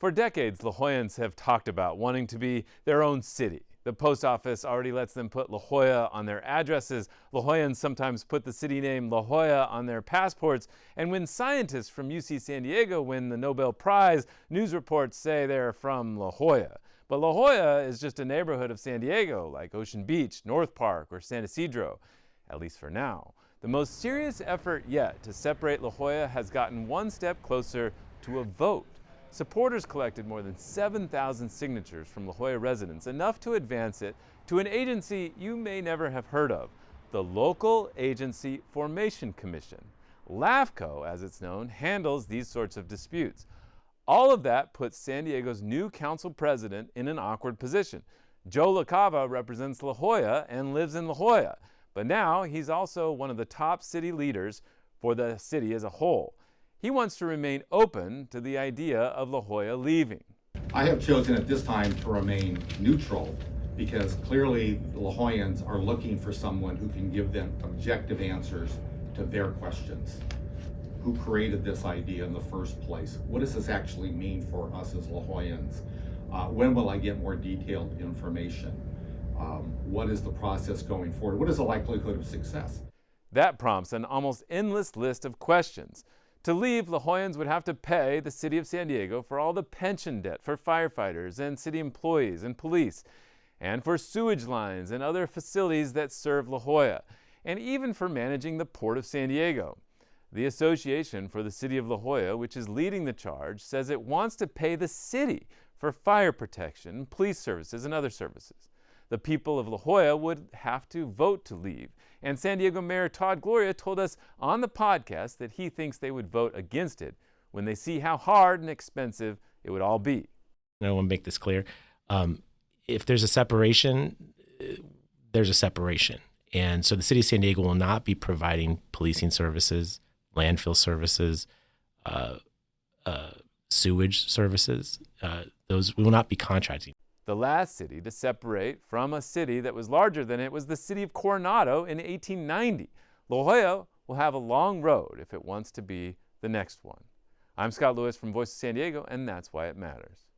For decades, La Jollans have talked about wanting to be their own city. The post office already lets them put La Jolla on their addresses. La Jollans sometimes put the city name La Jolla on their passports. And when scientists from UC San Diego win the Nobel Prize, news reports say they're from La Jolla. But La Jolla is just a neighborhood of San Diego, like Ocean Beach, North Park, or San Isidro, at least for now. The most serious effort yet to separate La Jolla has gotten one step closer to a vote. Supporters collected more than 7,000 signatures from La Jolla residents, enough to advance it to an agency you may never have heard of, the Local Agency Formation Commission. LaCava, as it's known, handles these sorts of disputes. All of that puts San Diego's new council president in an awkward position. LaCava represents La Jolla and lives in La Jolla, but now he's also one of the top city leaders for the city as a whole. He wants to remain open to the idea of La Jolla leaving. I have chosen at this time to remain neutral because clearly the La Jollans are looking for someone who can give them objective answers to their questions. Who created this idea in the first place? What does this actually mean for us as La Jollans? When will I get more detailed information? What is the process going forward? What is the likelihood of success? That prompts an almost endless list of questions. To leave, La Jollans would have to pay the city of San Diego for all the pension debt for firefighters and city employees and police, and for sewage lines and other facilities that serve La Jolla, and even for managing the Port of San Diego. The Association for the City of La Jolla, which is leading the charge, says it wants to pay the city for fire protection, police services, and other services. The people of La Jolla would have to vote to leave. And San Diego Mayor Todd Gloria told us on the podcast that he thinks they would vote against it when they see how hard and expensive it would all be. I want to make this clear. If there's a separation, there's a separation. And so the city of San Diego will not be providing policing services, landfill services, sewage services. Those we will not be contracting. The last city to separate from a city that was larger than it was the city of Coronado in 1890. La Jolla will have a long road if it wants to be the next one. I'm Scott Lewis from Voice of San Diego, and that's why it matters.